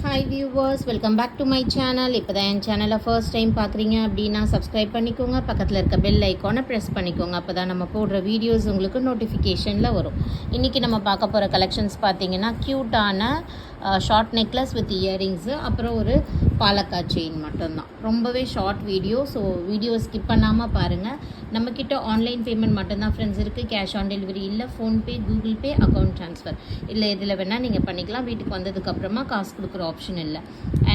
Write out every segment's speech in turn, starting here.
Hi viewers, welcome back to my channel. இப்போ தான் என் சேனலை ஃபர்ஸ்ட் டைம் பார்க்குறீங்க அப்படின்னா சப்ஸ்கிரைப் பண்ணிக்கோங்க. பக்கத்தில் இருக்க பெல் ஐக்கானை ப்ரெஸ் பண்ணிக்கோங்க. அப்போ தான் நம்ம போடுற வீடியோஸ் உங்களுக்கு நோட்டிஃபிகேஷனில் வரும். இன்றைக்கி நம்ம பார்க்க போகிற கலெக்ஷன்ஸ் பார்த்தீங்கன்னா க்யூட்டான ஷார்ட் நெக்லஸ் வித் இயரிங்ஸு, அப்புறம் ஒரு பாலக்காய் செயின் மட்டும்தான். ரொம்பவே short video, so video skip பண்ணாமல் பாருங்கள். நம்மக்கிட்ட ஆன்லைன் பேமெண்ட் மட்டும்தான் ஃப்ரெண்ட்ஸ் இருக்குது. கேஷ் ஆன் டெலிவரி இல்லை. PhonePe, Google Pay, account transfer இல்லை, இதில் வேணால் நீங்கள் பண்ணிக்கலாம். வீட்டுக்கு வந்ததுக்கப்புறமா காசு கொடுக்குற ஆப்ஷன் இல்லை.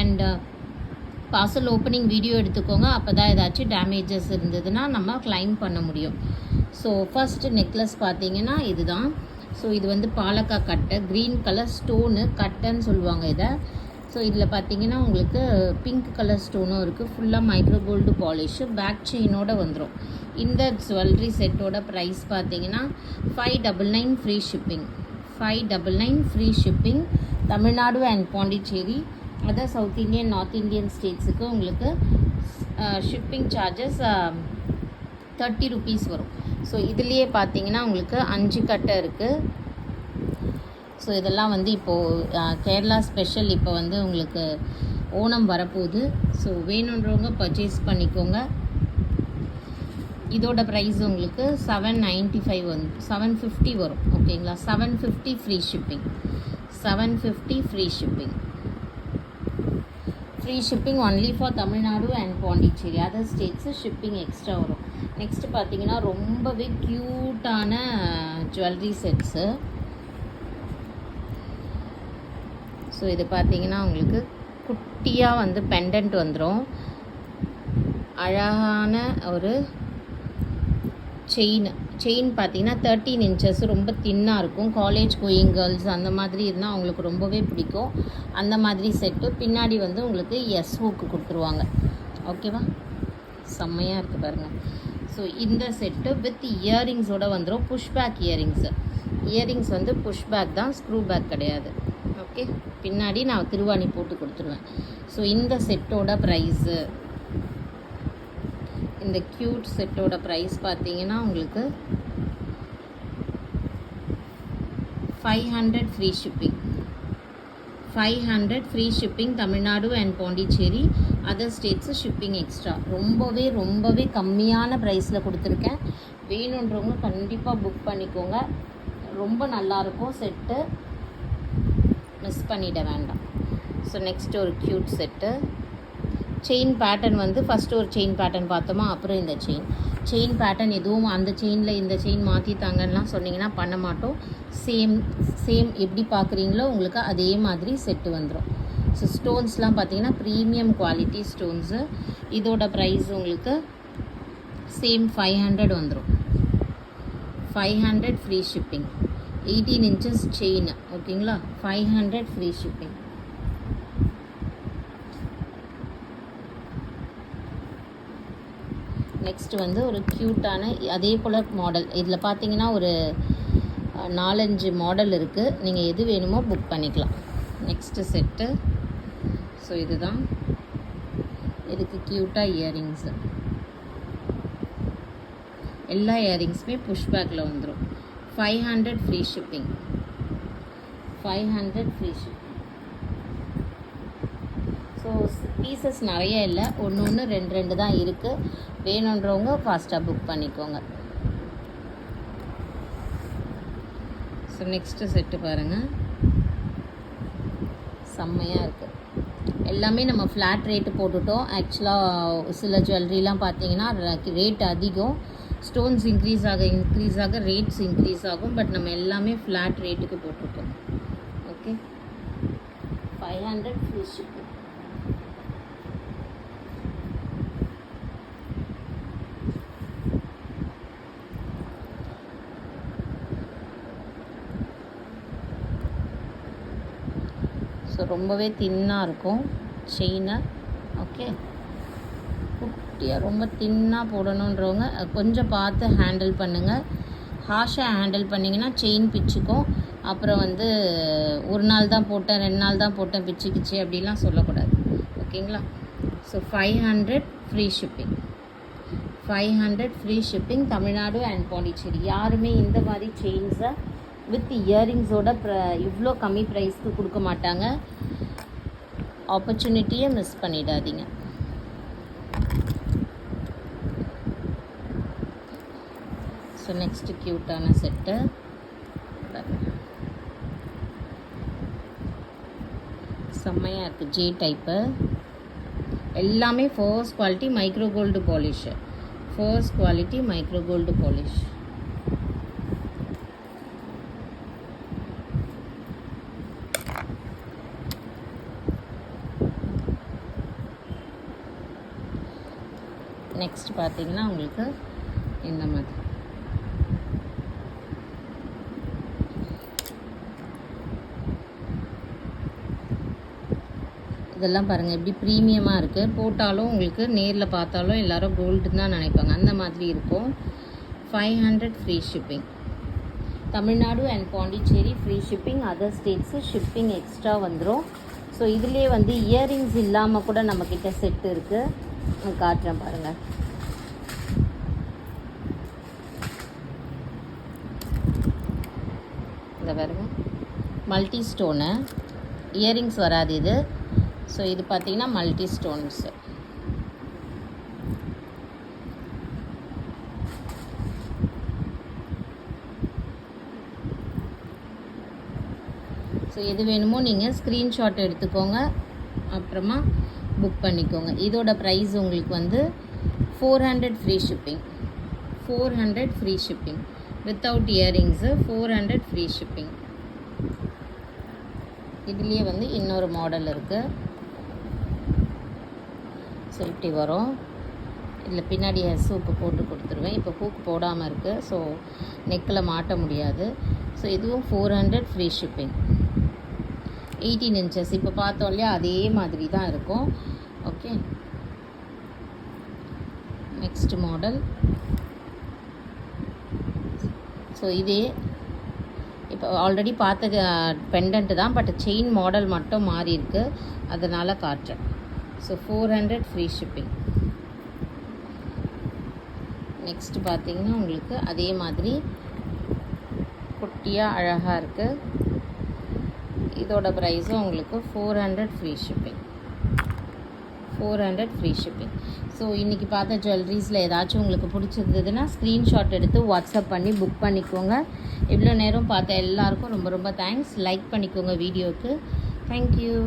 அண்ட் பார்சல் ஓப்பனிங் வீடியோ எடுத்துக்கோங்க. அப்போ தான் ஏதாச்சும் டேமேஜஸ் இருந்ததுன்னா நம்ம கிளைம் பண்ண முடியும். ஸோ ஃபஸ்ட்டு நெக்லஸ் பார்த்தீங்கன்னா இதுதான். ஸோ இது வந்து பாலக்காய் கட்டை, க்ரீன் கலர் ஸ்டோனு கட்டைன்னு சொல்லுவாங்க இதை. ஸோ இதில் பார்த்தீங்கன்னா உங்களுக்கு பிங்க் கலர் ஸ்டோனும் இருக்குது. ஃபுல்லாக மைக்ரோ கோல்டு பாலிஷு, பேக் செயினோடு வந்துடும். இந்த ஜுவல்லரி செட்டோட ப்ரைஸ் பார்த்தீங்கன்னா 599 free shipping. 599 free shipping. Tamil Nadu and Pondicherry, other south Indian, north Indian ஸ்டேட்ஸுக்கு உங்களுக்கு ஷிப்பிங் சார்ஜஸ் 30 ருபீஸ் வரும். ஸோ இதுலேயே பார்த்தீங்கன்னா உங்களுக்கு 5 கட்டை இருக்குது. ஸோ இதெல்லாம் வந்து இப்போது கேரளா ஸ்பெஷல். இப்போ வந்து உங்களுக்கு ஓணம் வரப்போகுது. ஸோ வேணுன்றவங்க பர்ச்சேஸ் பண்ணிக்கோங்க. இதோட ப்ரைஸ் உங்களுக்கு 795 வந்து 750 வரும். ஓகேங்களா? 750 free shipping. 750 free shipping. Free shipping only for Tamil Nadu and Pondicherry. Other States shipping extra வரும். நெக்ஸ்ட்டு பார்த்தீங்கன்னா ரொம்பவே க்யூட்டான ஜுவல்லரி செட்ஸு. ஸோ இது பார்த்தீங்கன்னா உங்களுக்கு குட்டியாக வந்து பெண்டன்ட் வந்துடும். அழகான ஒரு செயின் பார்த்தீங்கன்னா 13 இன்ச்சஸ், ரொம்ப தின்னாக இருக்கும். காலேஜ் கோயிங் கேர்ள்ஸ் அந்த மாதிரி இருந்தால் அவங்களுக்கு ரொம்பவே பிடிக்கும். அந்த மாதிரி செட்டு. பின்னாடி வந்து உங்களுக்கு எஸ் ஹூக்கு கொடுத்துருவாங்க. ஓகேவா? செம்மையாக இருக்குது பாருங்கள். ஸோ இந்த செட்டு வித் இயரிங்ஸோடு வந்துடும். Pushback earrings. இயரிங்ஸ் வந்து புஷ்பேக் தான், ஸ்க்ரூ பேக் கிடையாது. ஓகே, பின்னாடி நான் திருவாணி போட்டு கொடுத்துருவேன். ஸோ இந்த செட்டோட ப்ரைஸு, இந்த க்யூட் செட்டோட ப்ரைஸ் பார்த்தீங்கன்னா உங்களுக்கு 500 free shipping. 500 free shipping. Tamil Nadu and Pondicherry, other States shipping extra. ரொம்பவே கம்மியான ப்ரைஸில் கொடுத்துருக்கேன். வேணுன்றவங்க கண்டிப்பாக புக் பண்ணிக்கோங்க. ரொம்ப நல்லாயிருக்கும் செட்டு, மிஸ் பண்ணிட வேண்டாம். ஸோ நெக்ஸ்ட் ஒரு க்யூட் செட்டு. செயின் பேட்டர்ன் வந்து ஃபஸ்ட்டு ஒரு செயின் பேட்டர்ன் பார்த்தோமா, அப்புறம் இந்த செயின் பேட்டர்ன் எதுவும் அந்த செயினில் இந்த செயின் மாற்றித்தாங்கலாம் சொன்னிங்கன்னா பண்ண மாட்டோம். சேம் எப்படி பார்க்குறீங்களோ உங்களுக்கு அதே மாதிரி செட்டு வந்துடும். ஸோ ஸ்டோன்ஸ்லாம் பார்த்தீங்கன்னா ப்ரீமியம் குவாலிட்டி ஸ்டோன்ஸு. இதோட ப்ரைஸ் உங்களுக்கு சேம் 500 வந்துடும். 500 ஃப்ரீ ஷிப்பிங். 18 inches chain. ஓகேங்களா? 500 ஃப்ரீ ஷிப்பிங். நெக்ஸ்ட்டு வந்து ஒரு க்யூட்டான அதே போல் மாடல். இதில் பார்த்தீங்கன்னா ஒரு 4-5 மாடல் இருக்குது. நீங்கள் எது வேணுமோ புக் பண்ணிக்கலாம். Next set. ஸோ இதுதான். இதுக்கு க்யூட்டாக இயரிங்ஸு. எல்லா இயரிங்ஸுமே புஷ்பேக்கில் வந்துடும். 500 free shipping. 500 free shipping. So pieces நிறைய இல்லை, ஒன்று 2 தான் இருக்குது. வேணுன்றவங்க ஃபாஸ்ட்டாக புக் பண்ணிக்கோங்க. ஸோ நெக்ஸ்ட்டு செட்டு பாருங்கள், செம்மையாக இருக்குது. எல்லாமே நம்ம ஃப்ளாட் ரேட்டு போட்டுட்டோம். ஆக்சுவலாக சில ஜுவல்லரிலாம் பார்த்தீங்கன்னா ரேட் அதிகம். ஸ்டோன்ஸ் இன்க்ரீஸ் ஆக ரேட்ஸ் இன்க்ரீஸ் ஆகும். பட் நம்ம எல்லாமே ஃப்ளாட் ரேட்டுக்கு போட்டிருக்கோம். Okay, 500 free shipping. ஸோ ரொம்பவே தின்னாக இருக்கும் செயினை. ஓகே, குட்டியாக ரொம்ப தின்னாக போடணுன்றவங்க கொஞ்சம் பார்த்து ஹேண்டில் பண்ணுங்கள். ஹாஷாக ஹேண்டில் பண்ணிங்கன்னா செயின் பிச்சுக்கும். அப்புறம் வந்து ஒரு நாள் தான் போட்டேன், 2 நாள் தான் போட்டேன், பிச்சுக்கிச்சு அப்படிலாம் சொல்லக்கூடாது. ஓகேங்களா? So 500 free shipping. 500 free shipping. Tamil Nadu and Pondicherry. யாருமே இந்த மாதிரி செயின்ஸை வித் இயரிங்ஸோட இவ்வளோ கம்மி ப்ரைஸ்க்கு கொடுக்க மாட்டாங்க. ஆப்பர்ச்சுனிட்டியை மிஸ் பண்ணிடாதீங்க. ஸோ நெக்ஸ்ட்டு க்யூட்டான செட்டு செம்மையாக இருக்குது. ஜே டைப்பு எல்லாமே first quality micro gold polish. First quality micro gold polish. Next பார்த்தீங்கன்னா உங்களுக்கு இந்த மாதிரி இதெல்லாம் பாருங்கள் எப்படி ப்ரீமியமாக இருக்குது. போட்டாலும் உங்களுக்கு நேரில் பார்த்தாலும் எல்லோரும் கோல்டுன்னு தான் நினைப்பாங்க. அந்த மாதிரி இருக்கும். 500 free shipping. Tamil Nadu and Pondicherry free shipping. Other States shipping extra வந்துடும். ஸோ இதுலேயே வந்து இயரிங்ஸ் இல்லாமல் கூட நம்மக்கிட்ட செட்டு இருக்குது. காட்டுறேன் பாருங்கள். இந்த பாருங்கள் மல்டி ஸ்டோனு. இயரிங்ஸ் வராது இது. ஸோ இது பார்த்திங்கன்னா மல்டி ஸ்டோன்ஸு. ஸோ எது வேணுமோ நீங்கள் ஸ்க்ரீன்ஷாட் எடுத்துக்கோங்க, அப்புறமா புக் பண்ணிக்கோங்க. இதோட ப்ரைஸ் உங்களுக்கு வந்து 400 free shipping. 400 free shipping without earrings. 400 free shipping. இதுலேயே வந்து இன்னொரு மாடல் இருக்குது. ஸோ இப்படி வரும். இதில் பின்னாடி ஹூக்கு போட்டு கொடுத்துருவேன். இப்போ ஹூக் போடாமல் இருக்குது, ஸோ நெக்கில் மாட்ட முடியாது. ஸோ இதுவும் 400 ஃப்ரீ ஷிப்பிங். 18 inches. இப்போ பார்த்தோம் இல்லையா, அதே மாதிரி தான் இருக்கும். Okay, next model. ஸோ இதே இப்போ ஆல்ரெடி பார்த்த பெண்டன்ட்டு தான், பட் செயின் மாடல் மட்டும் மாறி இருக்குது, அதனால் காட்டுறேன். So 400 free shipping. நெக்ஸ்ட் பார்த்திங்கன்னா உங்களுக்கு அதே மாதிரி குட்டியாக அழகாக இருக்குது. இதோட ப்ரைஸும் உங்களுக்கு 400 free shipping. 400 free shipping. So இன்றைக்கி பார்த்த ஜுவல்லரிஸில் ஏதாச்சும் உங்களுக்கு பிடிச்சிருந்ததுன்னா ஸ்க்ரீன்ஷாட் எடுத்து வாட்ஸ்அப் பண்ணி புக் பண்ணிக்கோங்க. இவ்வளோ நேரம் பார்த்த எல்லாருக்கும் ரொம்ப ரொம்ப தேங்க்ஸ். லைக் பண்ணிக்கோங்க வீடியோவுக்கு. தேங்க்யூ.